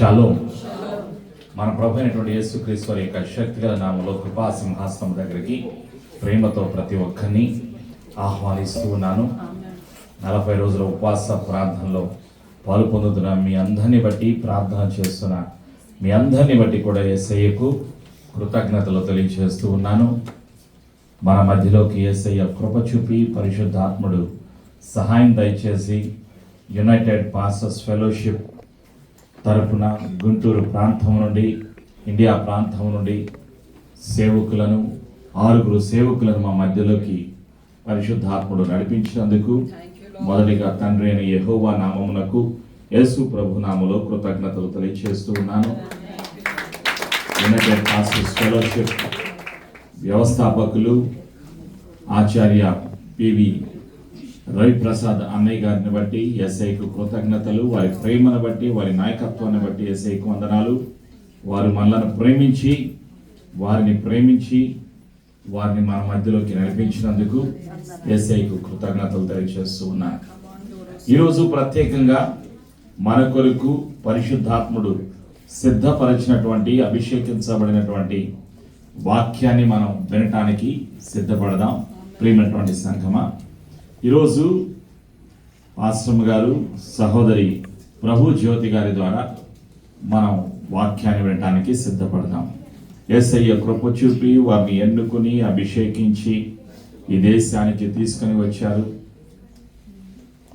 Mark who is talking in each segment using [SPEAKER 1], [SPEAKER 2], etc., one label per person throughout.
[SPEAKER 1] Shalom. మన ప్రభు అయినటువంటి యేసుక్రీస్తు వారి యొక్క శక్తిగల నామములో కృపా సింహాసనం దగ్గరికి ప్రేమతో ప్రతి ఒక్కరిని ఆహ్వానిస్తూ ఉన్నాను. 40 రోజుల ఉపవాస ప్రార్థనలో పాలు పొందుతున్న మీ అందరిని బట్టి, ప్రార్థన చేస్తున్న మీ అందరిని బట్టి కూడా యేసయ్యకు కృతజ్ఞతలు తెలియజేస్తూ ఉన్నాను. మన మధ్యలోకి యేసయ్య కృప చూపి పరిశుద్ధాత్ముడు సహాయం దయచేసి యునైటెడ్ పాస్టర్స్ ఫెలోషిప్ తరపున గుంటూరు ప్రాంతం నుండి, ఇండియా ప్రాంతం నుండి సేవకులను 6 సేవకులను మా మధ్యలోకి పరిశుద్ధాత్ముడు నడిపించినందుకు మొదటిగా తండ్రి అయిన యెహోవా నామమునకు, యేసు ప్రభు నామములో కృతజ్ఞతలు తెలియజేస్తూ ఉన్నాను. యునైటెడ్ పాస్టర్స్ ఫెలోషిప్ వ్యవస్థాపకులు ఆచార్య పివి రవిప్రసాద్ అన్నయ్య గారిని బట్టి ఎస్ఐకు కృతజ్ఞతలు. వారి ప్రేమను బట్టి, వారి నాయకత్వాన్ని బట్టి ఎస్ఐకు వందనాలు. వారు మనలను ప్రేమించి వారిని మన మధ్యలోకి నడిపించినందుకు ఎస్ఐకు కృతజ్ఞతలు తెలియజేస్తూ ఉన్నాను. ఈరోజు ప్రత్యేకంగా మన కొరకు పరిశుద్ధాత్ముడు సిద్ధపరిచినటువంటి, అభిషేకించబడినటువంటి వాక్యాన్ని మనం వినటానికి సిద్ధపడదాం. ప్రియమైనటువంటి సంఘమా, ఈరోజు ఆశ్రమ గారు, సహోదరి ప్రభు జ్యోతి గారి ద్వారా మనం వాక్యాన్ని వినటానికి సిద్ధపడదాం. యేసయ్య కృప చూపి వారిని ఎన్నుకుని అభిషేకించి ఈ దేశానికి తీసుకుని వచ్చారు.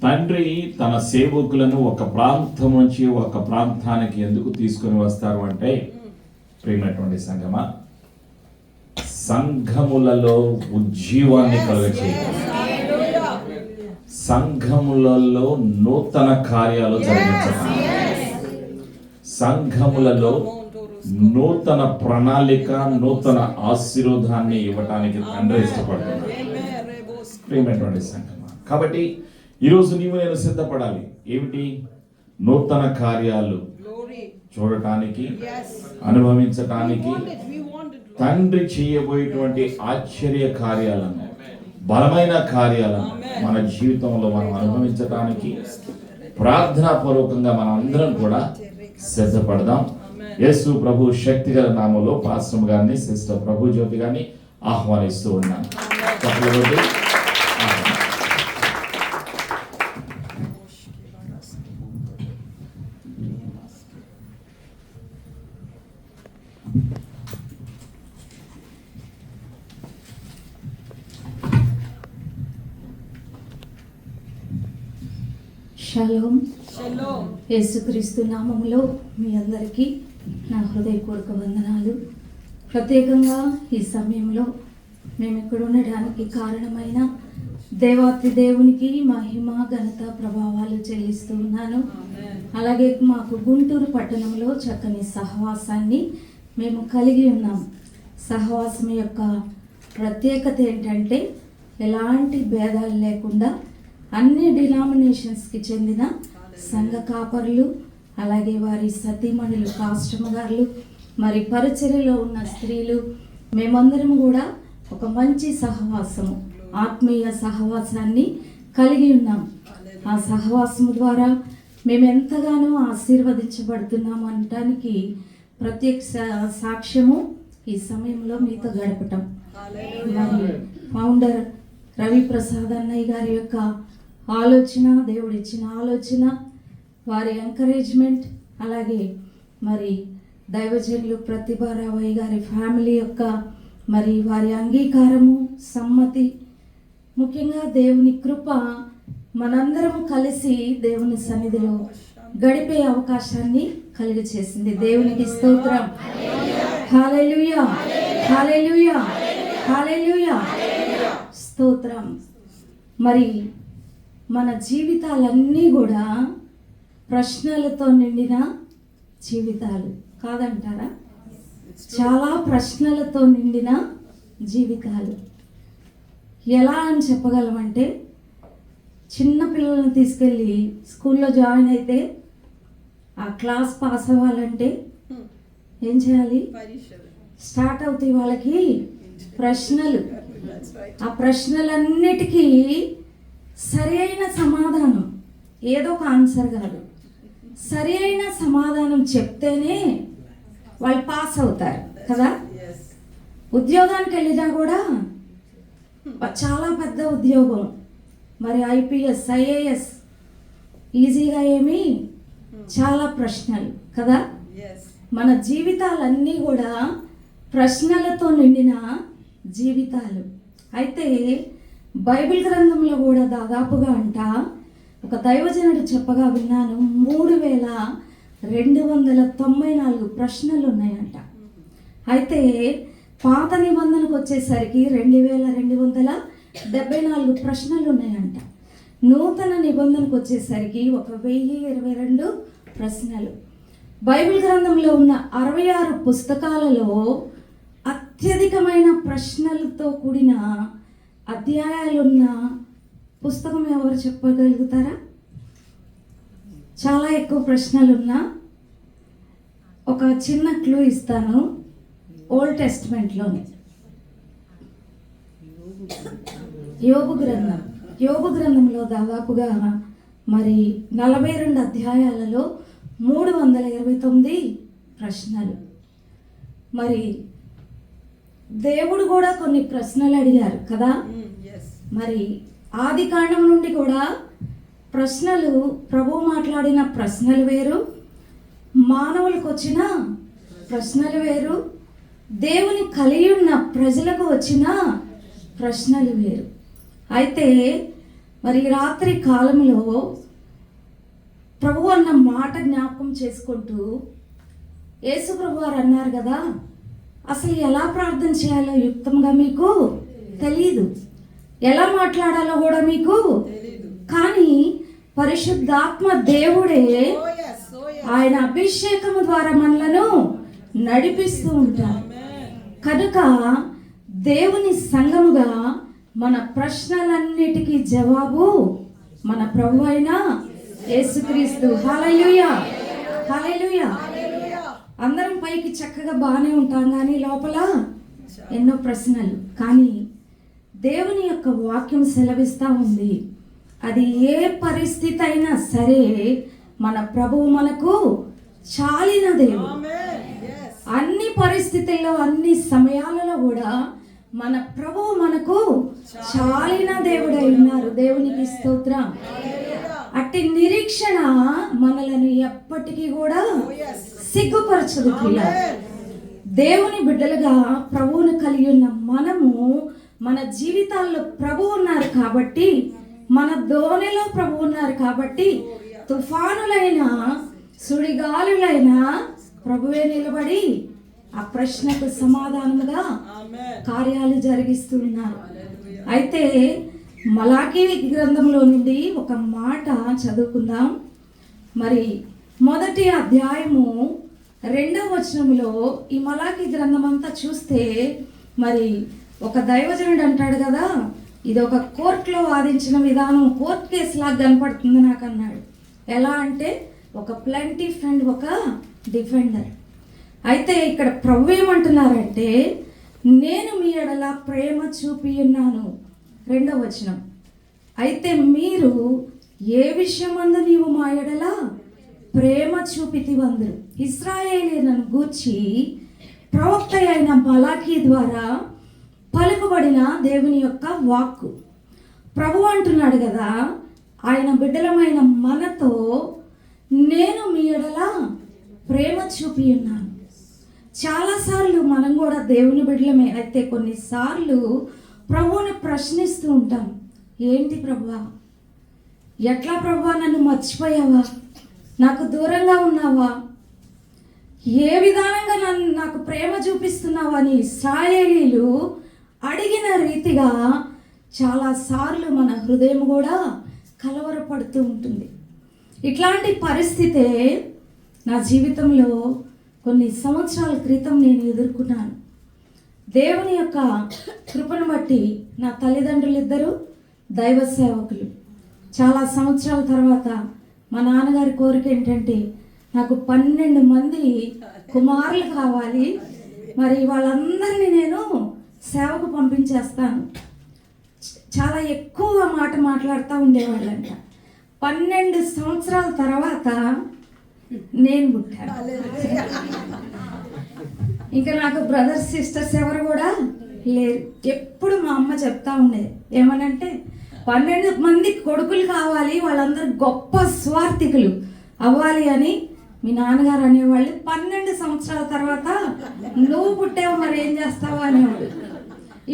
[SPEAKER 1] తండ్రి తన సేవకులను ఒక ప్రాంతం నుంచి ఒక ప్రాంతానికి ఎందుకు తీసుకుని వస్తారు అంటే, ప్రియమైనటువంటి సంఘమా, సంఘములలో ఉజ్జీవాన్ని కలుగచేయాలి, సంఘములలో నూతన కార్యాలు జరిగించాలి, సంఘములలో నూతన ప్రణాళిక, నూతన ఆశీర్వాదాన్ని ఇవ్వటానికి తండ్రి ఇష్టపడుతున్నాడు. ప్రియమైనటువంటి సంఘమా, కాబట్టి ఈరోజు నీవు నేను సిద్ధపడాలి. ఏమిటి? నూతన కార్యాలు చూడటానికి, అనుభవించటానికి, తండ్రి చేయబోయేటువంటి ఆశ్చర్య కార్యాలను, బలమైన కార్యాలను మన జీవితంలో మనం అనుభవించడానికి ప్రార్థనా పూర్వకంగా మనం అందరం కూడా సిద్ధపడదాం. యేసు ప్రభు శక్తిగల నామములో పాస్టర్ గారిని, సిస్టర్ ప్రభు జ్యోతి గారిని ఆహ్వానిస్తూ ఉన్నాను.
[SPEAKER 2] షలోమ్. యేసుక్రీస్తు నామములో మీ అందరికీ నా హృదయపూర్వక వందనాలు. ప్రత్యేకంగా ఈ సమయంలో మేము ఇక్కడ ఉండడానికి కారణమైన దేవాతి దేవునికి మహిమ, ఘనత, ప్రభావాలు చెల్లిస్తూ ఉన్నాను. అలాగే మాకు గుంటూరు పట్టణంలో చక్కని సహవాసాన్ని మేము కలిగి ఉన్నాం. సహవాసం యొక్క ప్రత్యేకత ఏంటంటే, ఎలాంటి భేదాలు లేకుండా అన్ని డినామినేషన్స్కి చెందిన సంఘ కాపరులు, అలాగే వారి సతీమణులు, పాస్టర్ గారులు, మరి పరిచర్యలో ఉన్న స్త్రీలు, మేమందరం కూడా ఒక మంచి సహవాసము, ఆత్మీయ సహవాసాన్ని కలిగి ఉన్నాం. ఆ సహవాసము ద్వారా మేము ఎంతగానో ఆశీర్వదించబడుతున్నాము అనటానికి ప్రత్యక్ష సాక్ష్యము ఈ సమయంలో మీతో గడపటం. మరి ఫౌండర్ రవిప్రసాద్ అన్నయ్య గారి యొక్క ఆలోచన, దేవుడిచ్చిన ఆలోచన, వారి ఎంకరేజ్మెంట్, అలాగే మరి దైవజనులు ప్రతిభ రావయ్య గారి ఫ్యామిలీ యొక్క మరి వారి అంగీకారము, సమ్మతి, ముఖ్యంగా దేవుని కృప మనందరము కలిసి దేవుని సన్నిధిలో గడిపే అవకాశాన్ని కలిగి చేసింది. దేవునికి స్తోత్రం. హల్లెలూయా, హల్లెలూయా, హల్లెలూయా, స్తోత్రం. మరి మన జీవితాలన్నీ కూడా ప్రశ్నలతో నిండిన జీవితాలు కాదంటారా? చాలా ప్రశ్నలతో నిండిన జీవితాలు. ఎలా అని చెప్పగలమంటే, చిన్న పిల్లలను తీసుకెళ్ళి స్కూల్లో జాయిన్ అయితే ఆ క్లాస్ పాస్ అవ్వాలంటే ఏం చేయాలి? స్టార్ట్ అవుతాయి వాళ్ళకి ప్రశ్నలు. ఆ ప్రశ్నలన్నిటికీ సరైన సమాధానం ఏదో ఒక ఆన్సర్ కాదు, సరి అయిన సమాధానం చెప్తేనే వాళ్ళు పాస్ అవుతారు కదా. ఉద్యోగానికి వెళ్ళినా కూడా చాలా పెద్ద ఉద్యోగం, మరి ఐపీఎస్ ఐఏఎస్ ఈజీగా ఏమి, చాలా ప్రశ్నలు కదా. మన జీవితాలన్నీ కూడా ప్రశ్నలతో నిండిన జీవితాలు. అయితే బైబిల్ గ్రంథంలో కూడా దాదాపుగా ఒక దైవజనుడు చెప్పగా విన్నాను, 3294 ప్రశ్నలు ఉన్నాయంట. అయితే పాత నిబంధనకు వచ్చేసరికి 2274 ప్రశ్నలు ఉన్నాయంట. నూతన నిబంధనకు వచ్చేసరికి 1022 ప్రశ్నలు. బైబిల్ గ్రంథంలో ఉన్న 66 పుస్తకాలలో అత్యధికమైన ప్రశ్నలతో కూడిన అధ్యాయాలున్న పుస్తకం ఎవరు చెప్పగలుగుతారా? చాలా ఎక్కువ ప్రశ్నలున్న ఒక చిన్న క్లూ ఇస్తాను. ఓల్డ్ టెస్ట్మెంట్లోని యోబు గ్రంథంలో దాదాపుగా మరి 42 అధ్యాయాలలో 329 ప్రశ్నలు. మరి దేవుడు కూడా కొన్ని ప్రశ్నలు అడిగారు కదా. మరి ఆది కాండం నుండి కూడా ప్రశ్నలు, ప్రభువు మాట్లాడిన ప్రశ్నలు వేరు, మానవులకు వచ్చిన ప్రశ్నలు వేరు, దేవుని కలిగి ఉన్న ప్రజలకు వచ్చిన ప్రశ్నలు వేరు. అయితే మరి రాత్రి కాలంలో ప్రభు అన్న మాట జ్ఞాపకం చేసుకుంటూ యేసు ప్రభు వారు అన్నారు కదా, అసలు ఎలా ప్రార్థన చేయాలో యుక్తంగా మీకు తెలీదు, ఎలా మాట్లాడాలో కూడా మీకు కానీ పరిశుద్ధాత్మ దేవుడే ఆయన అభిషేకము ద్వారా మనలను నడిపిస్తూ ఉంటారు. కనుక దేవుని సంఘముగా మన ప్రశ్నలన్నిటికీ జవాబు మన ప్రభు అయిన యేసుక్రీస్తు. హల్లెలూయా, హల్లెలూయా. అందరం పైకి చక్కగా బాగానే ఉంటాం, కానీ లోపల ఎన్నో ప్రశ్నలు. కానీ దేవుని యొక్క వాక్యం సెలవిస్తూ ఉంది, అది ఏ పరిస్థితి అయినా సరే మన ప్రభువు మనకు చాలిన దేవుడు. అన్ని పరిస్థితుల్లో అన్ని సమయాలలో కూడా మన ప్రభువు మనకు చాలిన దేవుడై ఉన్నారు. దేవునికి స్తోత్రం. అట్టి నిరీక్షణ మనలను ఎప్పటికీ కూడా సిగ్గుపరచదు. దేవుని బిడ్డలుగా ప్రభువును కలిగి ఉన్న మనము మన జీవితాల్లో ప్రభు ఉన్నారు కాబట్టి, మన దోణిలో ప్రభు ఉన్నారు కాబట్టి, తుఫానులైన సుడిగాలులైన ప్రభువే నిలబడి ఆ ప్రశ్నకు సమాధానముగా కార్యాలు జరిగిస్తూ ఉన్నారు. అయితే మలాకీ గ్రంథంలో నుండి ఒక మాట చదువుకుందాం. మరి 1వ అధ్యాయము 2వ వచనంలో ఈ మలాకీ గ్రంథం అంతా చూస్తే మరి ఒక దైవజనుడు అంటాడు కదా, ఇది ఒక కోర్టులో వాదించిన విధానం, కోర్టు కేసు లాగా కనపడుతుంది నాకు అన్నాడు. ఎలా అంటే ఒక ప్లాంటిఫ్ అండ్ ఒక డిఫెండర్. అయితే ఇక్కడ ప్రభు ఏమంటున్నారంటే, నేను మీ ఎడల ప్రేమ చూపి ఉన్నాను. 2వ వచనం, అయితే మీరు ఏ విషయమందు నీవు మా ఎడల ప్రేమ చూపితివందురు. ఇశ్రాయేలీయులను గూర్చి ప్రవక్త అయిన మలాకీ ద్వారా పలుకుబడిన దేవుని యొక్క వాక్కు. ప్రభు అంటున్నాడు కదా, ఆయన బిడ్డలమైన మనతో నేను మీ ఎడల ప్రేమ చూపి ఉన్నాను. చాలాసార్లు మనం కూడా దేవుని బిడ్డలమే. అయితే కొన్నిసార్లు ప్రభువుని ప్రశ్నిస్తూ ఉంటాం, ఏంటి ప్రభువా, ఎట్లా ప్రభువా నన్ను మర్చిపోయావా, నాకు దూరంగా ఉన్నావా, ఏ విధానంగా నాకు ప్రేమ చూపిస్తున్నావా అని ఇశ్రాయేలీయులు అడిగిన రీతిగా చాలాసార్లు మన హృదయం కూడా కలవరపడుతూ ఉంటుంది. ఇట్లాంటి పరిస్థితే నా జీవితంలో కొన్ని సంవత్సరాల క్రితం నేను ఎదుర్కొన్నాను. దేవుని యొక్క కృపను బట్టి నా తల్లిదండ్రులు ఇద్దరు దైవ సేవకులు. చాలా సంవత్సరాల తర్వాత మా నాన్నగారి కోరిక ఏంటంటే, నాకు 12 మంది కుమారులు కావాలి, మరి వాళ్ళందరినీ నేను సేవకు పంపించేస్తాను. చాలా ఎక్కువగా మాట్లాడుతూ ఉండేవాళ్ళంట. 12 సంవత్సరాల తర్వాత నేను పుట్టాను. ఇంకా నాకు బ్రదర్స్ సిస్టర్స్ ఎవరు కూడా లేరు. ఎప్పుడు మా అమ్మ చెప్తా ఉండేది ఏమనంటే 12 మంది కొడుకులు కావాలి, వాళ్ళందరూ గొప్ప స్వార్థికులు అవ్వాలి అని మీ నాన్నగారు అనేవాళ్ళు. 12 సంవత్సరాల తర్వాత నువ్వు పుట్టావు మరి ఏం చేస్తావా అనేవాళ్ళు.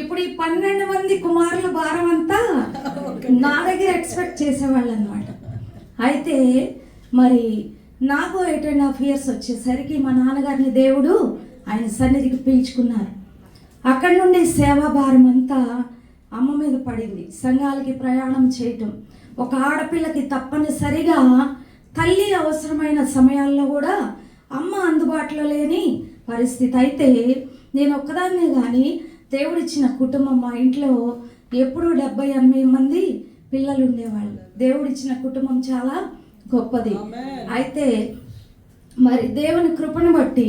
[SPEAKER 2] ఇప్పుడు ఈ 12 మంది కుమారుల భారం అంతా నా దగ్గర ఎక్స్పెక్ట్ చేసేవాళ్ళు అనమాట. అయితే మరి నాకు 8.5 years వచ్చేసరికి మా నాన్నగారిని దేవుడు ఆయన సన్నిధికి పిలుచుకున్నారు. అక్కడి నుండి సేవా భారం అంతా అమ్మ మీద పడింది. సంఘాలకి ప్రయాణం చేయటం, ఒక ఆడపిల్లకి తప్పనిసరిగా తల్లి అవసరమైన సమయాల్లో కూడా అమ్మ అందుబాటులో లేని పరిస్థితి. అయితే నేను ఒక్కదాన్నే కానీ దేవుడిచ్చిన కుటుంబం, మా ఇంట్లో ఎప్పుడూ 70-80 మంది పిల్లలు ఉండేవాళ్ళు. దేవుడిచ్చిన కుటుంబం చాలా గొప్పది. అయితే మరి దేవుని కృపను బట్టి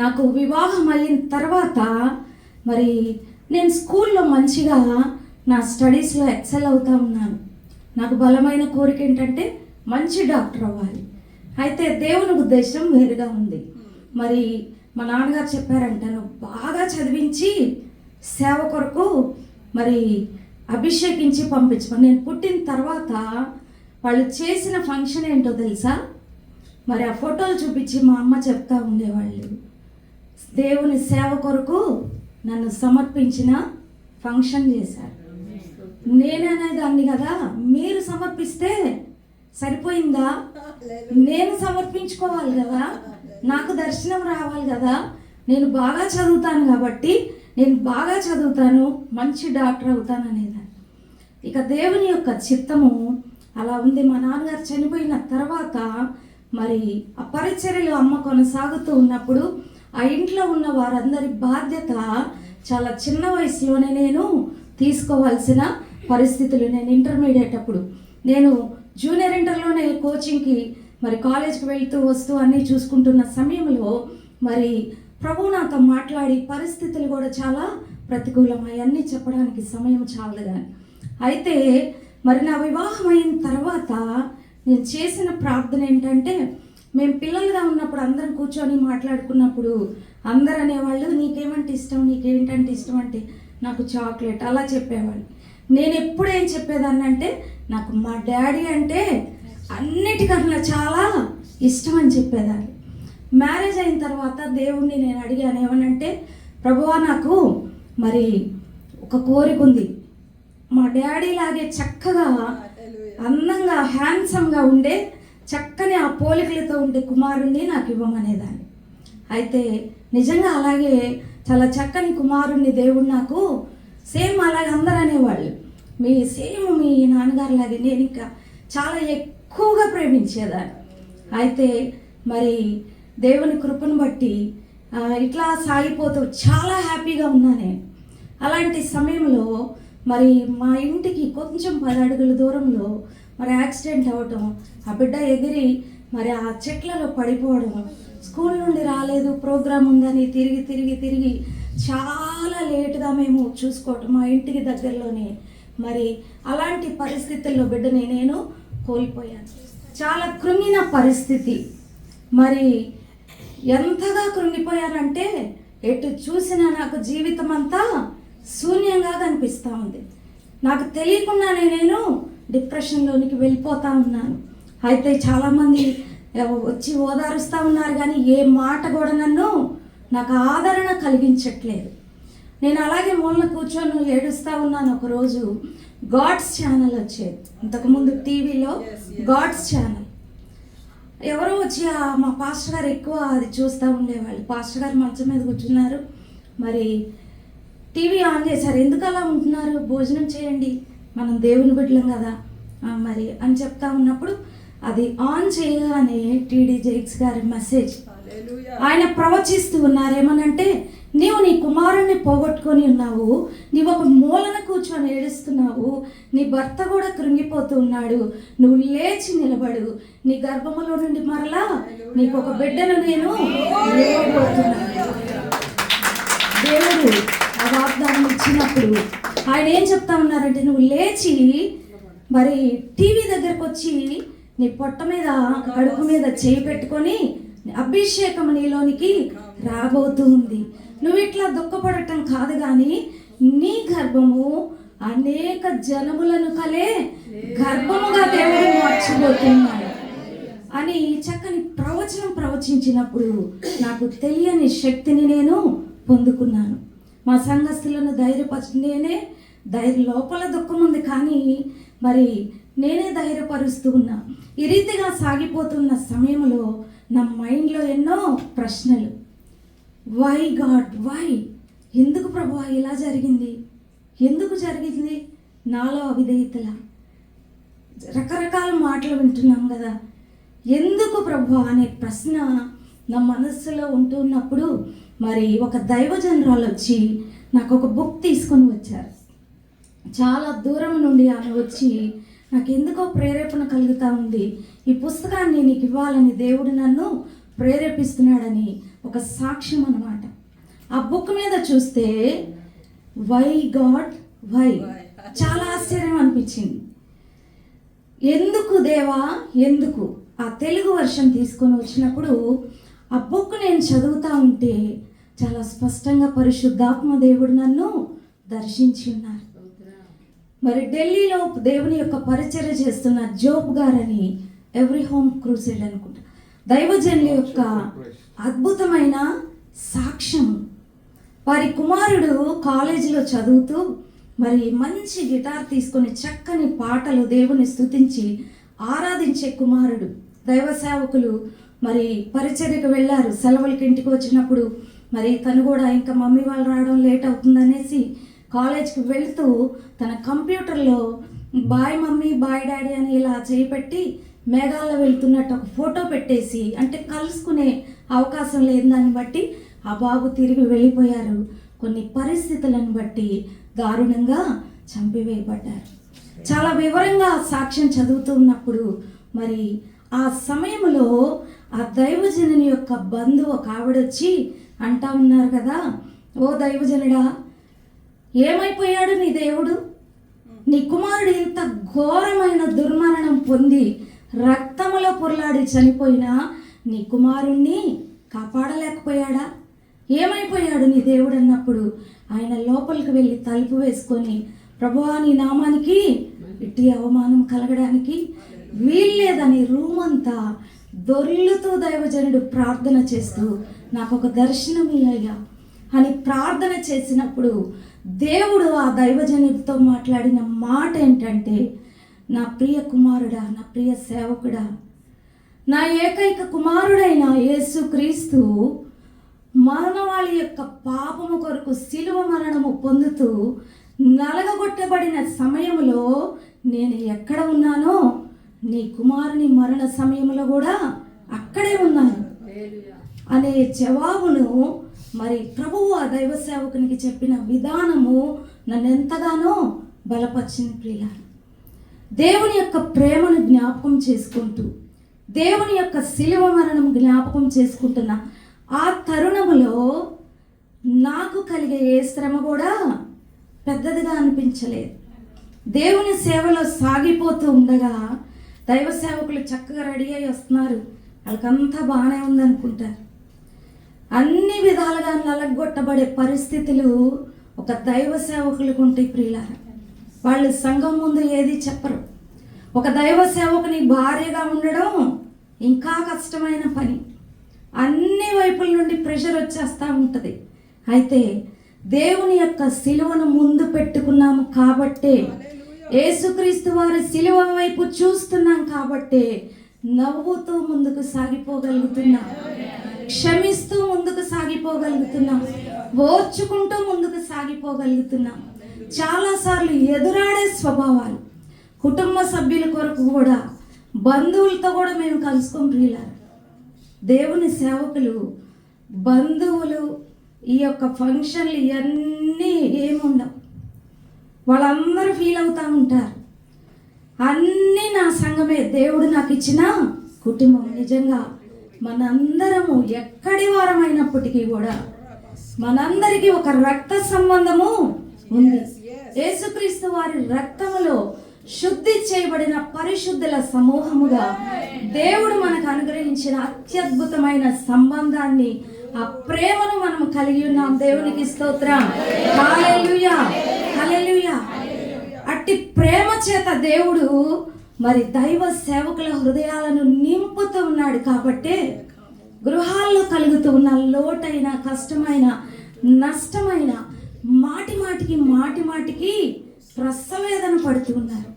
[SPEAKER 2] నాకు వివాహం అయిన తర్వాత మరి నేను స్కూల్లో మంచిగా నా స్టడీస్లో ఎక్సెల్ అవుతూ ఉన్నాను. నాకు బలమైన కోరిక ఏంటంటే మంచి డాక్టర్ అవ్వాలి. అయితే దేవుని ఉద్దేశం వేరుగా ఉంది. మరి మా నాన్నగారు చెప్పారంట, నువ్వు బాగా చదివించి సేవ కొరకు మరి అభిషేకించి పంపించమని. నేను పుట్టిన తర్వాత వాళ్ళు చేసిన ఫంక్షన్ ఏంటో తెలుసా? మరి ఆ ఫోటోలు చూపించి మా అమ్మ చెప్తా ఉండేవాళ్ళు, దేవుని సేవ కొరకు నన్ను సమర్పించిన ఫంక్షన్ చేశారు. నేననేదాన్ని కదా, మీరు సమర్పిస్తే సరిపోయిందా? నేను సమర్పించుకోవాలి కదా, నాకు దర్శనం రావాలి కదా. నేను బాగా చదువుతాను కాబట్టి నేను బాగా చదువుతాను, మంచి డాక్టర్ అవుతాను అనేదాన్ని. ఇక దేవుని యొక్క చిత్తము అలా ఉంది. మా నాన్నగారు చనిపోయిన తర్వాత మరి ఆ పరిచర్యలు అమ్మ కొనసాగుతూ ఉన్నప్పుడు ఆ ఇంట్లో ఉన్న వారందరి బాధ్యత చాలా చిన్న వయసులోనే నేను తీసుకోవాల్సిన పరిస్థితులు. నేను ఇంటర్మీడియట్ అప్పుడు నేను జూనియర్ ఇంటర్లోనే కోచింగ్కి మరి కాలేజ్కి వెళ్తూ వస్తూ అన్నీ చూసుకుంటున్న సమయంలో మరి ప్రభువు నాతో మాట్లాడి పరిస్థితులు కూడా చాలా ప్రతికూలమై అన్నీ చెప్పడానికి సమయం చాలదు కానీ. అయితే మరి నా వివాహం అయిన తర్వాత నేను చేసిన ప్రార్థన ఏంటంటే, మేము పిల్లలుగా ఉన్నప్పుడు అందరం కూర్చొని మాట్లాడుకున్నప్పుడు అందరు అనేవాళ్ళు, నీకేమంటే ఇష్టం, నీకేంటంటే ఇష్టం అంటే నాకు చాక్లెట్ అలా చెప్పేవాళ్ళు. నేను ఎప్పుడు ఏం చెప్పేదాన్ని అంటే, నాకు మా డాడీ అంటే అన్నిటికన్నా చాలా ఇష్టం అని చెప్పేదాన్ని. మ్యారేజ్ అయిన తర్వాత దేవుణ్ణి నేను అడిగాను, ఏమనంటే, ప్రభువా నాకు మరి ఒక కోరిక ఉంది, మా డాడీ లాగే చక్కగా అందంగా హ్యాండ్సమ్గా ఉండే చక్కని ఆ పోలికలతో ఉండే కుమారుణ్ణి నాకు ఇవ్వమనేదాన్ని. అయితే నిజంగా అలాగే చాలా చక్కని కుమారుణ్ణి దేవుడు నాకు సేమ్ అలాగే అందరూ అనేవాళ్ళు, మీ నాన్నగారు లాగే. నేను ఇంకా చాలా ఎక్కువగా ప్రేమించేదాన్ని. అయితే మరి దేవుని కృపను బట్టి ఇట్లా సాగిపోతూ చాలా హ్యాపీగా ఉన్నా నేను. అలాంటి సమయంలో మరి మా ఇంటికి కొంచెం 10 అడుగుల దూరంలో మరి యాక్సిడెంట్ అవ్వటం, ఆ బిడ్డ ఎగిరి మరి ఆ చెట్లలో పడిపోవడం, స్కూల్ నుండి రాలేదు ప్రోగ్రాం ఉందని తిరిగి చాలా లేటుగా మేము చూసుకోవటం మా ఇంటికి దగ్గరలోనే. మరి అలాంటి పరిస్థితుల్లో బిడ్డని నేను కోల్పోయాను. చాలా కృంగిన పరిస్థితి. మరి ఎంతగా కృంగిపోయానంటే ఎటు చూసినా నాకు జీవితం అంతా శూన్యంగా కనిపిస్తూ ఉంది. నాకు తెలియకుండానే నేను డిప్రెషన్లోనికి వెళ్ళిపోతూ ఉన్నాను. అయితే చాలామంది వచ్చి ఓదారుస్తూ ఉన్నారు కానీ ఏ మాట కూడా నాకు ఆదరణ కలిగించట్లేదు. నేను అలాగే మూలన కూర్చొని ఏడుస్తూ ఉన్నాను. ఒకరోజు గాడ్స్ ఛానల్ వచ్చేది, ఇంతకుముందు టీవీలో గాడ్స్ ఛానల్. ఎవరో వచ్చి మా పాస్టర్ గారు ఎక్కువ అది చూస్తూ ఉండేవాళ్ళు. పాస్టర్ గారు మంచం మీద కూర్చున్నారు, మరి టీవీ ఆన్ చేశారు. ఎందుకు అలా ఉంటున్నారు, భోజనం చేయండి, మనం దేవుని బిడ్డలం కదా మరి అని చెప్తా ఉన్నప్పుడు అది ఆన్ చేయగానే టీడీ జైక్స్ గారి మెసేజ్ ఆయన ప్రవచిస్తూ ఉన్నారు. ఏమనంటే, నీవు నీ కుమారుణ్ణి పోగొట్టుకొని ఉన్నావు, నీవు ఒక మూలన కూర్చొని ఏడుస్తున్నావు, నీ భర్త కూడా కృంగిపోతూ ఉన్నాడు, నువ్వు లేచి నిలబడు, నీ గర్భములో నుండి మరలా నీకు ఒక బిడ్డను నేను లేవబోతున్నాను. దేవుడు ఆ వాగ్దానం ఇచ్చినప్పుడు ఆయన ఏం చెప్తా ఉన్నారంటే, నువ్వు లేచి మరి టీవీ దగ్గరకు వచ్చి నీ పొట్ట మీద కడుపు మీద చేయి పెట్టుకొని అభిషేకం నీలోనికి రాబోతూ ఉంది. నువ్వు ఇట్లా దుఃఖపడటం కాదు, కానీ నీ గర్భము అనేక జనములను కలే గర్భముగా దేవుడు మార్చబోతున్నాడు అని చక్కని ప్రవచనం ప్రవచించినప్పుడు నాకు తెలియని శక్తిని నేను పొందుకున్నాను. మా సంఘస్థులను నేనే లోపల దుఃఖం ఉంది, కానీ మరి నేనే ధైర్యపరుస్తూ ఉన్నా. ఈ రీతిగా సాగిపోతున్న సమయంలో నా మైండ్లో ఎన్నో ప్రశ్నలు. Why God, why? ఎందుకు ప్రభువా ఇలా జరిగింది? ఎందుకు జరిగింది? నాలో అవిధేయతల రకరకాల మాటలు వింటున్నాం కదా, ఎందుకు ప్రభువా అనే ప్రశ్న నా మనస్సులో ఉంటున్నప్పుడు మరి ఒక దైవజనరాలు వచ్చి నాకు ఒక బుక్ తీసుకొని వచ్చారు. చాలా దూరం నుండి ఆమె వచ్చి నాకు ఎందుకో ప్రేరేపణ కలుగుతూ ఉంది, ఈ పుస్తకాన్ని నీకు ఇవ్వాలని దేవుడు నన్ను ప్రేరేపిస్తున్నాడని ఒక సాక్ష్యం అన్నమాట. ఆ బుక్ మీద చూస్తే వై గాడ్ వై, చాలా ఆశ్చర్యం అనిపించింది. ఎందుకు దేవా ఎందుకు? ఆ తెలుగు వర్షన్ తీసుకొని వచ్చినప్పుడు ఆ బుక్ నేను చదువుతూ ఉంటే చాలా స్పష్టంగా పరిశుద్ధాత్మ దేవుడు నన్ను దర్శించి ఉన్నారు. మరి ఢిల్లీలో దేవుని యొక్క పరిచర్య చేస్తున్న జోబ్ గారని, ఎవ్రీ హోమ్ క్రూసేడ్ అనుకుంటా, దైవజనుల యొక్క అద్భుతమైన సాక్ష్యం. వారి కుమారుడు కాలేజీలో చదువుతూ మరి మంచి గిటార్ తీసుకొని చక్కని పాటలు దేవుని స్తుతించి ఆరాధించే కుమారుడు. దైవ సేవకులు మరి పరిచర్యకు వెళ్ళారు. సెలవులకి ఇంటికి వచ్చినప్పుడు మరి తను కూడా ఇంకా మమ్మీ వాళ్ళు రావడం లేట్ అవుతుందనేసి కాలేజ్కి వెళ్తూ తన కంప్యూటర్లో బాయ్ మమ్మీ బాయ్ డాడీ అని ఇలా చేపెట్టి మేఘాల్లో వెళ్తున్నట్టు ఒక ఫోటో పెట్టేసి, అంటే కలుసుకునే అవకాశం లేని దాన్ని బట్టి ఆ బాబు తిరిగి వెళ్ళిపోయారు. కొన్ని పరిస్థితులను బట్టి దారుణంగా చంపివేయబడ్డారు. చాలా వివరంగా సాక్ష్యం చదువుతూ ఉన్నప్పుడు మరి ఆ సమయంలో ఆ దైవజనుని యొక్క బంధువు ఒక ఆవిడొచ్చి అంటా ఉన్నారు కదా, ఓ దైవజనుడా, ఏమైపోయాడు నీ దేవుడు? నీ కుమారుడు ఇంత ఘోరమైన దుర్మరణం పొంది రక్తములో పొరలాడి చనిపోయినా నీ కుమారుణ్ణి కాపాడలేకపోయాడా? ఏమైపోయాడు నీ దేవుడు అన్నప్పుడు ఆయన లోపలికి వెళ్ళి తలుపు వేసుకొని, ప్రభువా నీ నామానికి ఇట్టి అవమానం కలగడానికి వీల్లేదని రూమ్ అంతా దొర్లుతూ దైవజనుడు ప్రార్థన చేస్తూ నాకు ఒక దర్శనం ఇయ్యా అని ప్రార్థన చేసినప్పుడు దేవుడు ఆ దైవజనుడితో మాట్లాడిన మాట ఏంటంటే, నా ప్రియ కుమారుడా, నా ప్రియ సేవకుడా, నా ఏకైక కుమారుడైన యేసుక్రీస్తు మానవాళి యొక్క పాపము కొరకు శిలువ మరణము పొందుతూ నలగగొట్టబడిన సమయంలో నేను ఎక్కడ ఉన్నానో నీ కుమారుని మరణ సమయంలో కూడా అక్కడే ఉన్నాను అనే జవాబును మరి ప్రభువు ఆ దైవ సేవకునికి చెప్పిన విధానము నన్ను ఎంతగానో బలపరిచింది. ప్రియులారా, దేవుని యొక్క ప్రేమను జ్ఞాపకం చేసుకుంటూ దేవుని యొక్క శిలువ మరణం జ్ఞాపకం చేసుకుంటున్న ఆ తరుణములో నాకు కలిగే ఏ శ్రమ కూడా పెద్దదిగా అనిపించలేదు. దేవుని సేవలో సాగిపోతూ ఉండగా దైవ సేవకులు చక్కగా రెడీ అయి వస్తున్నారు, వాళ్ళకంతా బాగానే ఉందనుకుంటారు. అన్ని విధాలుగా నలగొట్టబడే పరిస్థితులు ఒక దైవ సేవకులకు ఉంటాయి. ప్రియులారా, వాళ్ళు సంఘం ముందు ఏది చెప్పరు. ఒక దైవ సేవకుని భార్యగా ఉండడం ఇంకా కష్టమైన పని. అన్ని వైపుల నుండి ప్రెషర్ వచ్చేస్తూ ఉంటుంది. అయితే దేవుని యొక్క సిలువను ముందు పెట్టుకున్నాము కాబట్టే, యేసుక్రీస్తు వారి సిలువ వైపు చూస్తున్నాం కాబట్టే నవ్వుతూ ముందుకు సాగిపోగలుగుతున్నాం, క్షమిస్తూ ముందుకు సాగిపోగలుగుతున్నాం, ఓర్చుకుంటూ ముందుకు సాగిపోగలుగుతున్నాం. చాలాసార్లు ఎదురాడే స్వభావాలు, కుటుంబ సభ్యుల కొరకు కూడా, బంధువులతో కూడా మేము కలుసుకోం. ప్రియులారా, దేవుని సేవకులు బంధువులు ఈ యొక్క ఫంక్షన్లు ఇవన్నీ ఏముండవు. వాళ్ళందరూ ఫీల్ అవుతూ ఉంటారు, అన్నీ నా సంఘమే, దేవుడు నాకు ఇచ్చిన కుటుంబం. నిజంగా మనందరము ఎక్కడి వారమైనప్పటికీ కూడా మనందరికీ ఒక రక్త సంబంధము ఉంది. యేసుక్రీస్తు వారి రక్తములో శుద్ధి చేయబడిన పరిశుద్ధుల సమూహముగా దేవుడు మనకు అనుగ్రహించిన అత్యద్భుతమైన సంబంధాన్ని, ఆ ప్రేమను మనం కలిగి ఉన్నాం. దేవునికి స్తోత్రం. హల్లెలూయా, హల్లెలూయా. అట్టి ప్రేమ చేత దేవుడు మరి దైవ సేవకుల హృదయాలను నింపుతూ ఉన్నాడు. కాబట్టి గృహాల్లో కలుగుతూ ఉన్న లోటైన, కష్టమైన, నష్టమైన, మాటి మాటికి ప్రసవేదన పడుతూ ఉన్నారు.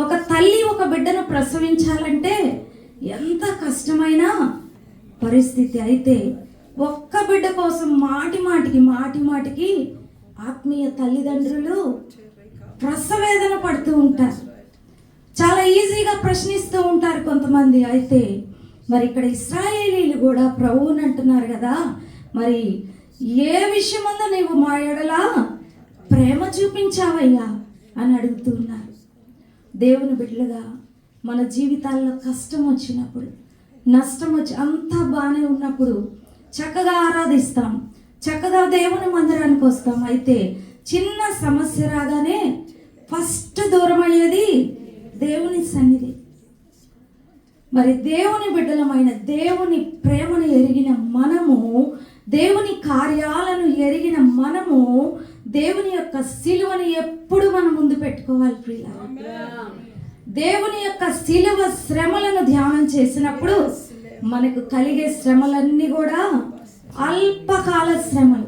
[SPEAKER 2] ఒక తల్లి ఒక బిడ్డను ప్రసవించాలంటే ఎంత కష్టమైన పరిస్థితి. అయితే ఒక్క బిడ్డ కోసం మాటిమాటికి ఆత్మీయ తల్లిదండ్రులు ప్రసవేదన పడుతూ ఉంటారు. చాలా ఈజీగా ప్రశ్నిస్తూ ఉంటారు కొంతమంది. అయితే మరి ఇక్కడ ఇశ్రాయేలీలు కూడా ప్రభువుని అంటున్నారు కదా, మరి ఏ విషయమందు నీవు మా ఎడల ప్రేమ చూపించావయ్యా అని అడుగుతూ ఉన్నారు. దేవుని బిడ్డలుగా మన జీవితాల్లో కష్టం వచ్చినప్పుడు, నష్టం వచ్చి అంతా బాగానే ఉన్నప్పుడు చక్కగా ఆరాధిస్తాం, చక్కగా దేవుని మందిరానికి వస్తాం. అయితే చిన్న సమస్య రాగానే ఫస్ట్ దూరం అయ్యేది దేవుని సన్నిధి. మరి దేవుని బిడ్డలమైన, దేవుని ప్రేమను ఎరిగిన మనము, దేవుని కార్యాలను ఎరిగిన మనము దేవుని యొక్క సిలువని ఎప్పుడు మనం ముందు పెట్టుకోవాలి ప్రియులారా. దేవుని యొక్క సిలువ శ్రమలను ధ్యానం చేసినప్పుడు మనకు కలిగే శ్రమలన్నీ కూడా అల్పకాల శ్రమలు.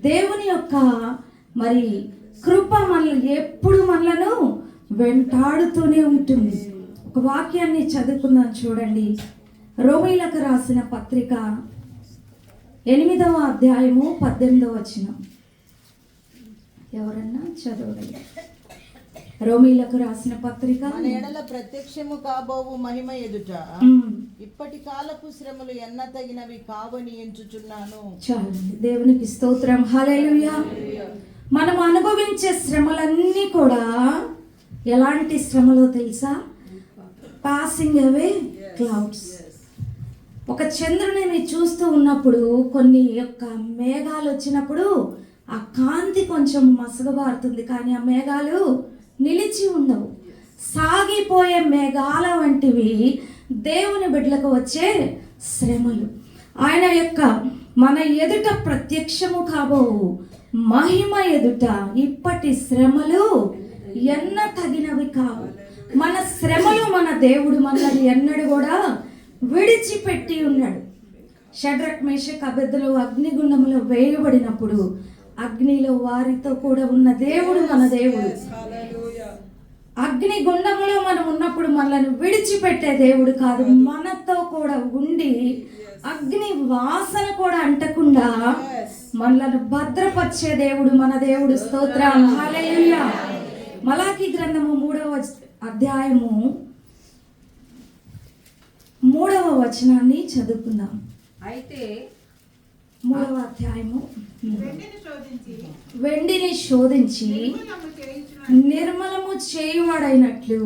[SPEAKER 2] దేవుని యొక్క మరి కృప మనల్ని ఎప్పుడు మనలను వెంటాడుతూనే ఉంటుంది. ఒక వాక్యాన్ని చదువుకుందాం చూడండి. రోమీలకు రాసిన పత్రిక 8వ అధ్యాయము 18వ వచనం. ఎవరన్నా చదవగలరు? రోమీలకు రాసిన పత్రిక.
[SPEAKER 3] మన ఎడల ప్రత్యక్షము కాబోవు మహిమ ఎదుట ఇప్పటి కాలపు శ్రమలు ఎన్న తగినవి కావని ఎంచుచున్నాను.
[SPEAKER 2] చాలండి. దేవునికి స్తోత్రం. హల్లెలూయా. మనం అనుభవించే శ్రమలన్నీ కూడా ఎలాంటి శ్రమలో తెలుసా? Passing away clouds. ఒక చంద్రుని చూస్తూ ఉన్నప్పుడు కొన్ని యొక్క మేఘాలు వచ్చినప్పుడు ఆ కాంతి కొంచెం మసగబారుతుంది, కానీ ఆ మేఘాలు నిలిచి ఉండవు. సాగిపోయే మేఘాల వంటివి దేవుని బిడ్డలకు వచ్చే శ్రమలు. ఆయన యొక్క మన ఎదుట ప్రత్యక్షము కాబోవు మహిమ ఎదుట ఇప్పటి శ్రమలు ఎన్న తగినవి కావు. మన శ్రమలు మన దేవుడు మనల్ని ఎన్నడూ కూడా విడిచిపెట్టి ఉన్నాడు. షడ్రక్ మేషక్ అబెద్దులు అగ్నిగుండంలో వేయబడినప్పుడు అగ్నిలో వారితో కూడా ఉన్న దేవుడు మన దేవుడు. అగ్ని గుండంలో మనం ఉన్నప్పుడు మనల్ని విడిచిపెట్టే దేవుడు కాదు, మనతో కూడా ఉండి అగ్ని వాసన కూడా అంటకుండా మనలను భద్రపరిచే దేవుడు మన దేవుడు. స్తోత్రం. హల్లెలూయా. మలాకీ గ్రంథము 3వ అధ్యాయము 3వ వచనాన్ని చదువుకుందాం.
[SPEAKER 4] అయితే
[SPEAKER 2] 3వ అధ్యాయము. వెండిని శోధించి నిర్మలము చేయువాడైనట్లు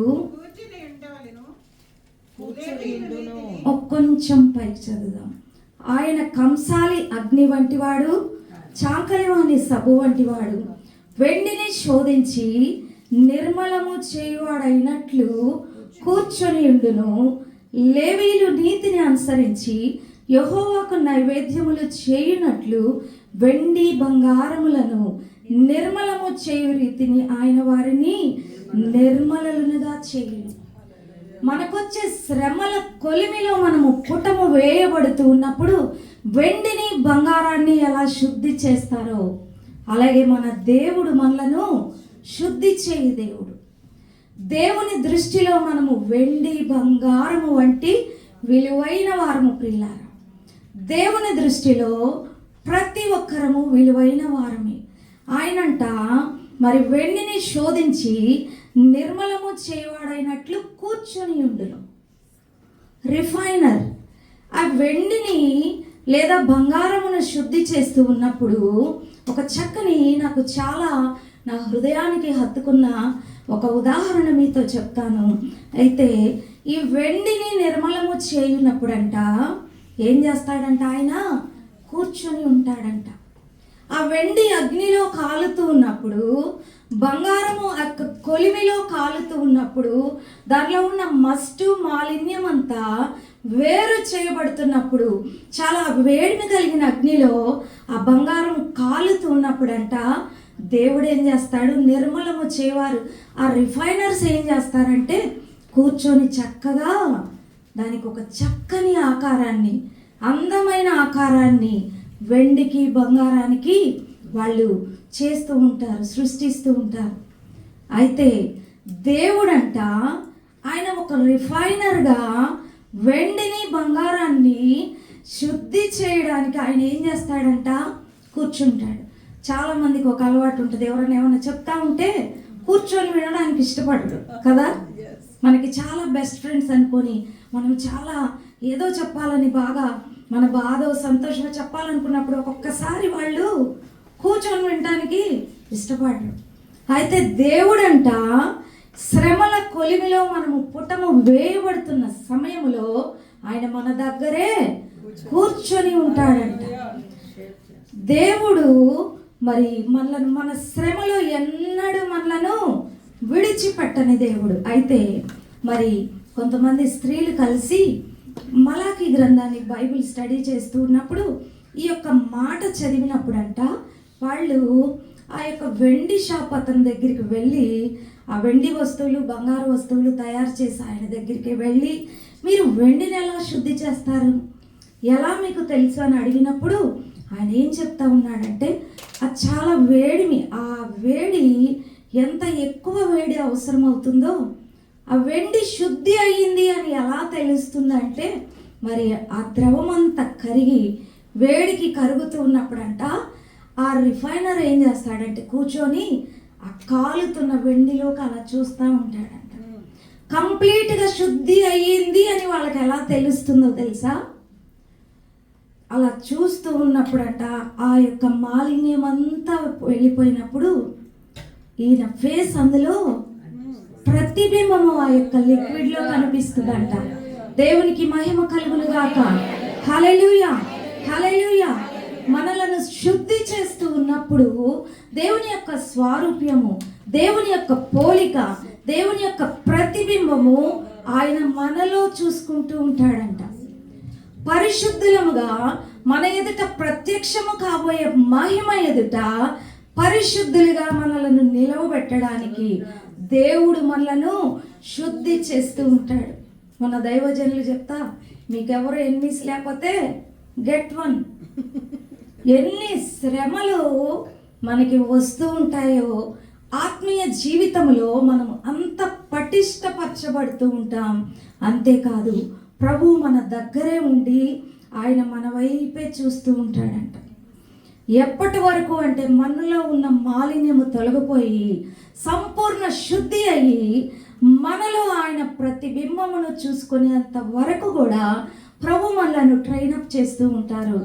[SPEAKER 2] కొంచెం పైకి చదువుదాం. ఆయన కంసాలి అగ్ని వంటివాడు, చాకలివాని సబ్బు వంటివాడు. వెండిని శోధించి నిర్మలము చేయువాడైనట్లు కూర్చొని ఉండును. లేవీలు నీతిని అనుసరించి యెహోవాకు నైవేద్యములు చేయునట్లు వెండి బంగారములను నిర్మలము చేయు రీతిని ఆయన వారిని నిర్మలలుగా చేయును. మనకొచ్చే శ్రమల కొలిమిలో మనము పుటము వేయబడుతూ ఉన్నప్పుడు వెండిని బంగారాన్ని ఎలా శుద్ధి చేస్తారో అలాగే మన దేవుడు మనలను శుద్ధి చేయి దేవుడు. దేవుని దృష్టిలో మనము వెండి బంగారము వంటి విలువైన వారము ప్రియులారా. దేవుని దృష్టిలో ప్రతి ఒక్కరము విలువైన వారమే. ఆయనంట మరి వెండిని శోధించి నిర్మలము చేయవాడైనట్లు కూర్చొని ఉండును. రిఫైనర్ ఆ వెండిని లేదా బంగారమును శుద్ధి చేస్తూ ఉన్నప్పుడు ఒక చక్కని నాకు చాలా నా హృదయానికి హత్తుకున్న ఒక ఉదాహరణ మీతో చెప్తాను. అయితే ఈ వెండిని నిర్మలము చేయునప్పుడంట ఏం చేస్తాడంట? ఆయన కూర్చొని ఉంటాడంట. ఆ వెండి అగ్నిలో కాలుతూ ఉన్నప్పుడు బంగారము కొలిమిలో కాలుతూ ఉన్నప్పుడు దానిలో ఉన్న మస్టు మాలిన్యం అంతా వేరు చేయబడుతున్నప్పుడు, చాలా వేడిమి కలిగిన అగ్నిలో ఆ బంగారం కాలుతూ ఉన్నప్పుడంట దేవుడు ఏం చేస్తాడు, నిర్మలము చేయవారు ఆ రిఫైనర్స్ ఏం చేస్తారంటే కూర్చొని చక్కగా దానికి ఒక చక్కని ఆకారాన్ని, అందమైన ఆకారాన్ని వెండికి బంగారానికి వాళ్ళు చేస్తూ ఉంటారు, సృష్టిస్తూ ఉంటారు. అయితే దేవుడంట ఆయన ఒక రిఫైనర్గా వెండిని బంగారాన్ని శుద్ధి చేయడానికి ఆయన ఏం చేస్తాడంట, కూర్చుంటాడు. చాలామందికి ఒక అలవాటు ఉంటుంది, ఎవరైనా ఏమైనా చెప్తా ఉంటే కూర్చొని వినడానికి ఇష్టపడరు కదా. మనకి చాలా బెస్ట్ ఫ్రెండ్స్ అనుకొని మనం చాలా ఏదో చెప్పాలని బాగా మన బాధ సంతోషంగా చెప్పాలనుకున్నప్పుడు ఒక్కొక్కసారి వాళ్ళు కూర్చొని వినడానికి ఇష్టపడరు. అయితే దేవుడంట శ్రమల కొలిమిలో మనము పుటము వేయబడుతున్న సమయంలో ఆయన మన దగ్గరే కూర్చొని ఉంటాడంట. దేవుడు మరి మనలను మన శ్రమలో ఎన్నడూ మనలను విడిచిపెట్టని దేవుడు. అయితే మరి కొంతమంది స్త్రీలు కలిసి మలాకి గ్రంథాన్ని బైబిల్ స్టడీ చేస్తూ ఉన్నప్పుడు ఈ యొక్క మాట చదివినప్పుడంట వాళ్ళు ఆ యొక్క వెండి షాప్ అతని దగ్గరికి వెళ్ళి ఆ వెండి వస్తువులు బంగారు వస్తువులు తయారు చేసి ఆయన దగ్గరికి వెళ్ళి మీరు వెండిని ఎలా శుద్ధి చేస్తారు, ఎలా మీకు తెలుసు అని అడిగినప్పుడు ఆయన ఏం చెప్తా ఉన్నాడంటే అది చాలా వేడిమి, ఆ వేడి ఎంత ఎక్కువ వేడి అవసరం అవుతుందో ఆ వెండి శుద్ధి అయ్యింది అని ఎలా తెలుస్తుందంటే మరి ఆ ద్రవం అంతా కరిగి వేడికి కరుగుతూ ఉన్నప్పుడంట ఆ రిఫైనర్ ఏం చేస్తాడంటే కూర్చొని ఆ కాలుతున్న వెండిలోకి అలా చూస్తూ ఉంటాడంట. కంప్లీట్గా శుద్ధి అయ్యింది అని వాళ్ళకి ఎలా తెలుస్తుందో తెలుసా, అలా చూస్తూ ఉన్నప్పుడంట ఆ యొక్క మాలిన్యం అంతా వెళ్ళిపోయినప్పుడు ఈయన ఫేస్ అందులో ప్రతిబింబము ఆ యొక్క లిక్విడ్లో కనిపిస్తుందంట. దేవునికి మహిమ కలుగును గాక. హల్లెలూయా, హల్లెలూయా. మనలను శుద్ధి చేస్తూ ఉన్నప్పుడు దేవుని యొక్క స్వారూప్యము, దేవుని యొక్క పోలిక, దేవుని యొక్క ప్రతిబింబము ఆయన మనలో చూసుకుంటూ ఉంటాడంట. పరిశుద్ధులముగా మన ఎదుట ప్రత్యక్షము కాబోయే మహిమ ఎదుట పరిశుద్ధులుగా మనలను నిలవబెట్టడానికి దేవుడు మనలను శుద్ధి చేస్తూ ఉంటాడు. మన దైవజనులు చెప్తా, మీకెవరు ఎనిమిస్ లేకపోతే గెట్ వన్. ఎన్ని శ్రమలు మనకి వస్తూ ఉంటాయో ఆత్మీయ జీవితంలో మనం అంత పటిష్టపరచబడుతూ ఉంటాం. అంతేకాదు ప్రభు మన దగ్గరే ఉండి ఆయన మన వైపే చూస్తూ ఉంటాడంట. ఎప్పటి వరకు అంటే మనలో ఉన్న మాలిన్యము తొలగిపోయి సంపూర్ణ శుద్ధి అయ్యి మనలో ఆయన ప్రతిబింబమును చూసుకునేంత వరకు కూడా ప్రభు మనలను ట్రైనప్ చేస్తూ ఉంటారు,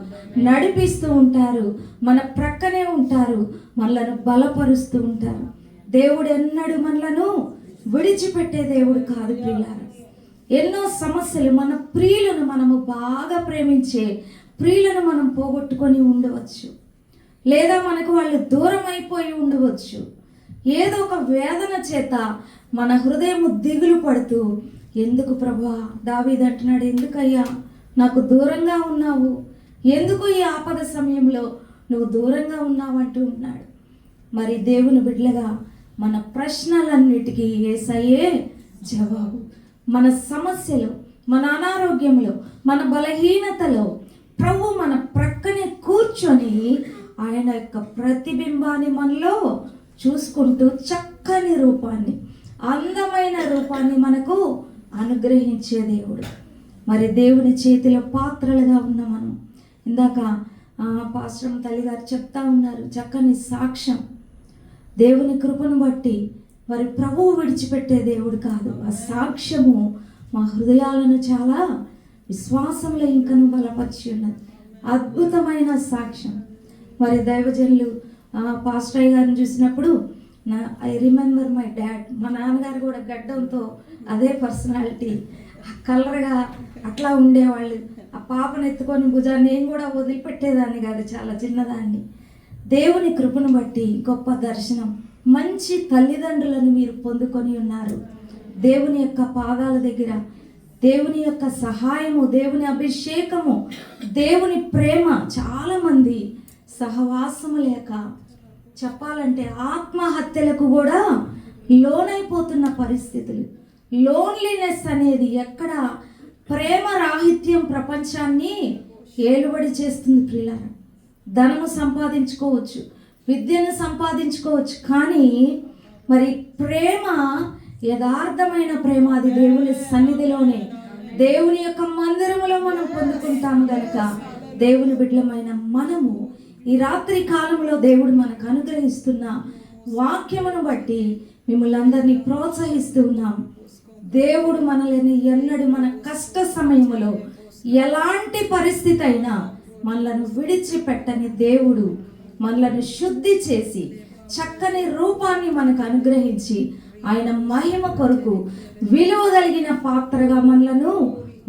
[SPEAKER 2] నడిపిస్తూ ఉంటారు, మన ప్రక్కనే ఉంటారు, మనలను బలపరుస్తూ ఉంటారు. దేవుడు ఎన్నడూ మనలను విడిచిపెట్టే దేవుడు కాదు ప్రియులారా. ఎన్నో సమస్యలు, మన ప్రియులను మనము బాగా ప్రేమించే ప్రియులను మనం పోగొట్టుకొని ఉండవచ్చు, లేదా మనకు వాళ్ళు దూరం అయిపోయి ఉండవచ్చు. ఏదో ఒక వేదన చేత మన హృదయం దిగులు పడుతూ, ఎందుకు ప్రభువా, దావీదు అంటున్నాడు, ఎందుకయ్యా నాకు దూరంగా ఉన్నావు, ఎందుకు ఈ ఆపద సమయంలో నువ్వు దూరంగా ఉన్నావు అంటూ ఉన్నాడు. మరి దేవుని బిడ్డలుగా మన ప్రశ్నలన్నిటికీ యేసయ్యే జవాబు. మన సమస్యలు, మన అనారోగ్యంలో, మన బలహీనతలో ప్రభు మన ప్రక్కనే కూర్చొని ఆయన యొక్క ప్రతిబింబాన్ని మనలో చూసుకుంటూ చక్కని రూపాన్ని, అందమైన రూపాన్ని మనకు అనుగ్రహించే దేవుడు. మరి దేవుని చేతిలో పాత్రలుగా ఉన్న మనం, ఇందాక పాస్టర్ తల్లి గారు చెప్తా ఉన్నారు, చక్కని సాక్ష్యం. దేవుని కృపను బట్టి మరి ప్రభువు విడిచిపెట్టే దేవుడు కాదు. ఆ సాక్ష్యము మా హృదయాలను చాలా విశ్వాసంలో ఇంకను బలపరిచి ఉన్నది. అద్భుతమైన సాక్ష్యం. మరి దైవజనులు పాస్టర్ గారిని చూసినప్పుడు ఐ రిమెంబర్ మై డాడ్. మా నాన్నగారు కూడా గడ్డంతో అదే పర్సనాలిటీ, కలర్గా అట్లా ఉండేవాళ్ళు. ఆ పాపను ఎత్తుకొని భుజాన్ని నేను కూడా వదిలిపెట్టేదాన్ని కాదు, చాలా చిన్నదాన్ని. దేవుని కృపను బట్టి గొప్ప దర్శనం మంచి తల్లిదండ్రులను మీరు పొందుకొని ఉన్నారు. దేవుని యొక్క పాదాల దగ్గర దేవుని యొక్క సహాయము, దేవుని అభిషేకము, దేవుని ప్రేమ. చాలామంది సహవాసము లేక చెప్పాలంటే ఆత్మహత్యలకు కూడా లోనైపోతున్న పరిస్థితులు. లోన్లీనెస్ అనేది ఎక్కడ ప్రేమ రాహిత్యం ప్రపంచాన్ని ఏలుబడి చేస్తుంది. ప్రియులారా, ధనము సంపాదించుకోవచ్చు, విద్యను సంపాదించుకోవచ్చు, కానీ మరి ప్రేమ, యథార్థమైన ప్రేమ అది దేవుని సన్నిధిలోనే, దేవుని యొక్క మందిరములో మనం పొందుకుంటాము. కనుక దేవుని బిడ్డలమైన మనము ఈ రాత్రి కాలంలో దేవుడు మనకు అనుగ్రహిస్తున్న వాక్యమును బట్టి మిమ్మల్ని అందరినీ ప్రోత్సహిస్తూ ఉన్నాం. దేవుడు మనల్ని ఎన్నడూ మన కష్ట సమయంలో ఎలాంటి పరిస్థితి అయినా మనలను విడిచిపెట్టని దేవుడు మనలను శుద్ధి చేసి చక్కని రూపాన్ని మనకు అనుగ్రహించి ఆయన మహిమ కొరకు విలువ కలిగిన పాత్రగా మనలను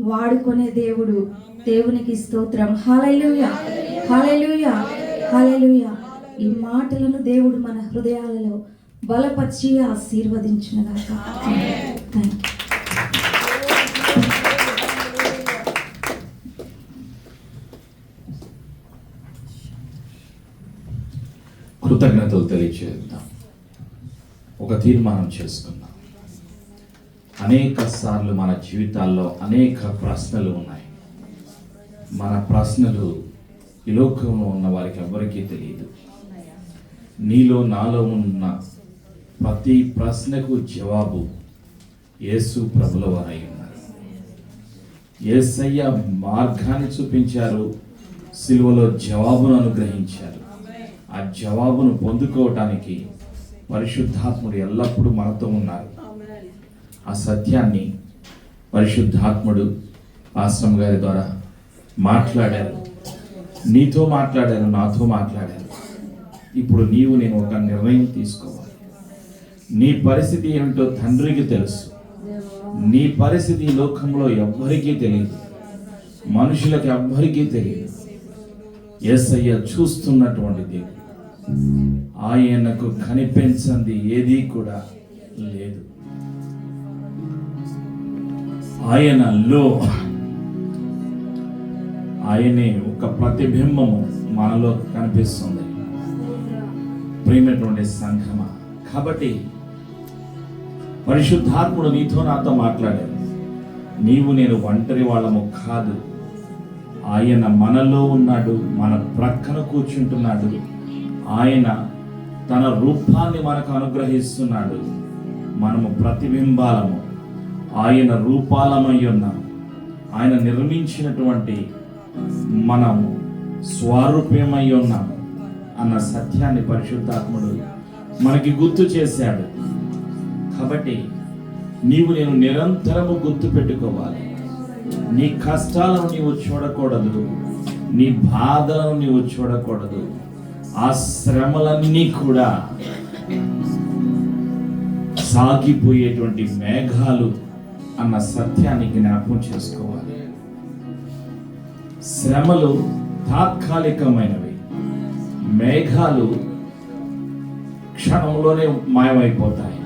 [SPEAKER 2] వాడుకునే దేవుడు. దేవునికి స్తోత్రం. హల్లెలూయా, హల్లెలూయా, హల్లెలూయా. ఈ మాటలను దేవుడు మన హృదయాలలో బలపరిచి ఆశీర్వదించునుగాక. థాంక్యూ.
[SPEAKER 1] కృతజ్ఞతలు తెలియచేద్దాం. ఒక తీర్మానం చేసుకుందాం. అనేక సార్లు మన జీవితాల్లో అనేక ప్రశ్నలు ఉన్నాయి. మన ప్రశ్నలు ఈ లోకంలో ఉన్న వారికి ఎవరికీ తెలియదు. నీలో నాలో ఉన్న ప్రతి ప్రశ్నకు జవాబు యేసు ప్రభుల వారై ఉన్నారు. యేసయ్య మార్గాన్ని చూపించారు, సిలువలో జవాబును అనుగ్రహించారు. ఆ జవాబును పొందుకోవటానికి పరిశుద్ధాత్ముడు ఎల్లప్పుడూ మనతో ఉన్నారు. ఆ సత్యాన్ని పరిశుద్ధాత్ముడు ఆశ్రమ గారి ద్వారా మాట్లాడారు. నీతో మాట్లాడారు, నాతో మాట్లాడారు. ఇప్పుడు నీవు నేను ఒక నిర్ణయం తీసుకోవాలి. నీ పరిస్థితి ఏమిటో తండ్రికి తెలుసు. నీ పరిస్థితి ఈ లోకంలో ఎవ్వరికీ తెలియదు, మనుషులకు ఎవ్వరికీ తెలియదు. యేసయ్య చూస్తున్నటువంటి దేవుడు. ఆయనకు కనిపించింది ఏదీ కూడా లేదు. ఆయనలో ఆయనే ఒక ప్రతిబింబము మనలో కనిపిస్తుంది. ప్రియమైనటువంటి సంఘమా, కాబట్టి పరిశుద్ధాత్ముడు నీతో నాతో మాట్లాడారు. నీవు నేను ఒంటరి వాళ్ళము కాదు. ఆయన మనలో ఉన్నాడు, మన ప్రక్కన కూర్చుంటున్నాడు. ఆయన తన రూపాన్ని మనకు అనుగ్రహిస్తున్నాడు. మనము ప్రతిబింబాలము, ఆయన రూపాలమై ఉన్నాం. ఆయన నిర్మించినటువంటి మనము స్వరూపమై ఉన్నాము అన్న సత్యాన్ని పరిశుద్ధాత్ముడు మనకి గుర్తు చేశాడు. కాబట్టి నీవు నేను నిరంతరము గుర్తు పెట్టుకోవాలి. నీ కష్టాలను నీవు చూడకూడదు, నీ బాధలను నీవు చూడకూడదు. ఆ శ్రమలన్నీ కూడా సాగిపోయేటువంటి మేఘాలు అన్న సత్యాన్ని జ్ఞాపకం చేసుకోవాలి. శ్రమలు తాత్కాలికమైనవి, మేఘాలు క్షణంలోనే మాయమైపోతాయి.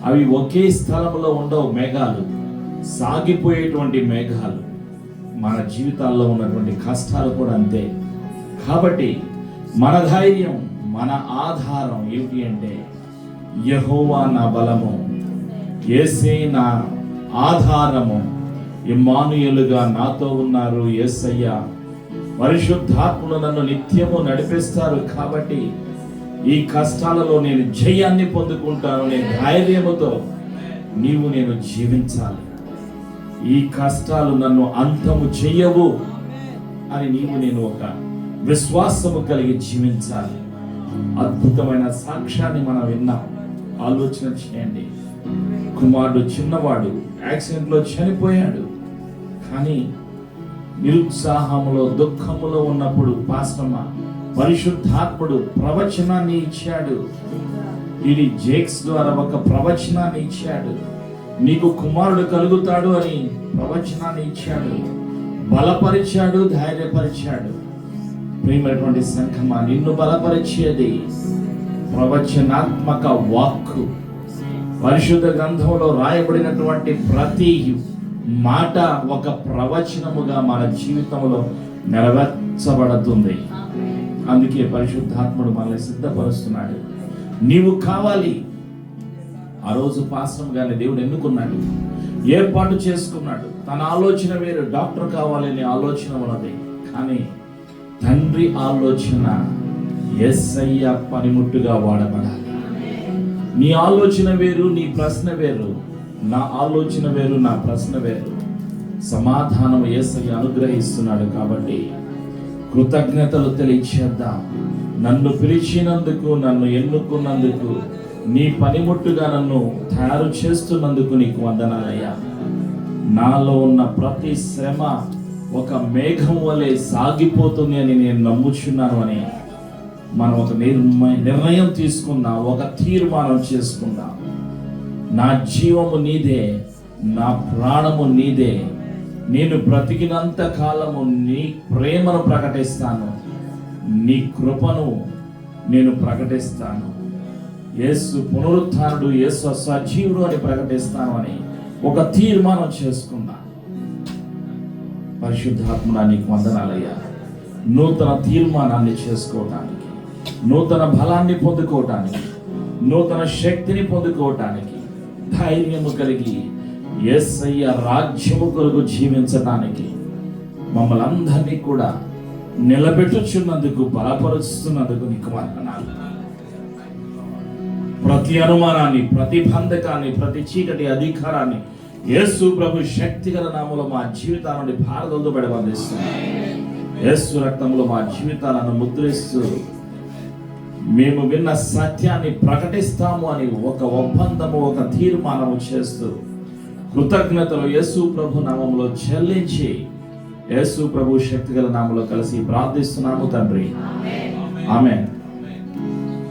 [SPEAKER 1] అవి ఒకే స్థలంలో ఉండవు. మేఘాలు సాగిపోయేటువంటి మేఘాలు. మన జీవితాల్లో ఉన్నటువంటి కష్టాలు కూడా అంతే. కాబట్టి మన ధైర్యం, మన ఆధారం ఏమిటి అంటే యెహోవా నా బలము, యేసే నా ఆధారము, ఇమ్మానుయేలుగా నాతో ఉన్నారు. యేసయ్య పరిశుద్ధాత్ముడు నన్ను నిత్యము నడిపిస్తారు. కాబట్టి ఈ కష్టాలలో నేను జయాన్ని పొందుకుంటాను. నేను ధైర్యముతో నీవు నేను జీవించాలి. ఈ కష్టాలు నన్ను అంతము చెయ్యవు అని నీవు నేను ఒక విశ్వాసము కలిగి జీవించాలి. అద్భుతమైన సాక్ష్యాన్ని మనం విన్నాం. ఆలోచన చేయండి. కుమారుడు చిన్నవాడు యాక్సిడెంట్లో చనిపోయాడు. కానీ నిరుత్సాహములో దుఃఖములో ఉన్నప్పుడు పాస్టమ్మ పరిశుద్ధాత్ముడు ప్రవచనాన్ని ఇచ్చాడు. ఇది జేక్స్ ద్వారా ఒక ప్రవచనాన్ని ఇచ్చాడు. నీకు కుమారుడు కలుగుతాడు అని ప్రవచనాన్ని ఇచ్చాడు. బలపరిచాడు, ధైర్యపరిచాడు. ప్రియమైనటువంటి సంఘమా, నిన్ను బలపరిచేది ప్రవచనాత్మక వాక్కు. పరిశుద్ధ గ్రంథంలో రాయబడినటువంటి ప్రతి మాట ఒక ప్రవచనముగా మన జీవితంలో నెరవేర్చబడుతుంది. అందుకే పరిశుద్ధాత్ముడు మనల్ని సిద్ధపరుస్తున్నాడు. నీవు కావాలి. ఆ రోజు పాస్టర్ గారిని దేవుడు ఎన్నుకున్నాడు, ఏర్పాటు చేసుకున్నాడు. తన ఆలోచన వేరు, డాక్టర్ కావాలనే ఆలోచన ఉన్నది. కానీ తండ్రి ఆలోచన యేసయ్య పనిముట్టుగా వాడబడాలి. నీ ఆలోచన వేరు, నీ ప్రశ్న వేరు. నా ఆలోచన వేరు, నా ప్రశ్న వేరు. సమాధానం యేసయ్య అనుగ్రహిస్తున్నాడు. కాబట్టి కృతజ్ఞతలు తెలియచేద్దాం. నన్ను పిలిచినందుకు, నన్ను ఎన్నుకున్నందుకు, నీ పనిముట్టుగా నన్ను తయారు చేస్తున్నందుకు నీకు వందనాలయ్యా. నాలో ఉన్న ప్రతి శ్రమ ఒక మేఘం వలె సాగిపోతుంది అని నేను నమ్ముచున్నాను అని మనం ఒక నిర్ణయం తీసుకుందాం, ఒక తీర్మానం చేసుకుందాం. నా జీవము నీదే, నా ప్రాణము నీదే. నేను బ్రతికినంత కాలము నీ ప్రేమను ప్రకటిస్తాను, నీ కృపను నేను ప్రకటిస్తాను. యేసు పునరుత్థానుడు, యేసు సజీవుడు అని ప్రకటిస్తాను అని ఒక తీర్మానం చేసుకున్నా. పరిశుద్ధాత్మ నీకు వందనాలయ్యా. నూతన తీర్మానాన్ని చేసుకోవటానికి, నూతన బలాన్ని పొందుకోవటానికి, నూతన శక్తిని పొందుకోవటానికి, ధైర్యము కలిగి యేసయ్య రాజ్యము కొరకు జీవించడానికి మమ్మల్ని అందరినీ కూడా నిలబెట్టుచున్నందుకు, బలపరుస్తున్నందుకు నీకు వందనాలు. ప్రతి అనుమానాన్ని, ప్రతి బంధకాన్ని, ప్రతి చీకటి అధికారాన్ని యేసు ప్రభు శక్తిగల నామములో మా జీవితాల నుండి భారదొలబడి బంధిస్తున్నాం. యేసు రక్తంలో మా జీవితాలను ముద్రిస్తూ మేము విన్న సత్యాన్ని ప్రకటిస్తాము అని ఒక ఒప్పందము, ఒక తీర్మానము చేస్తూ కృతజ్ఞతలు యేసు ప్రభు నామములో చెల్లించి యేసు ప్రభు శక్తిగల నామములో కలిసి ప్రార్థిస్తున్నాము తండ్రి. ఆమేన్.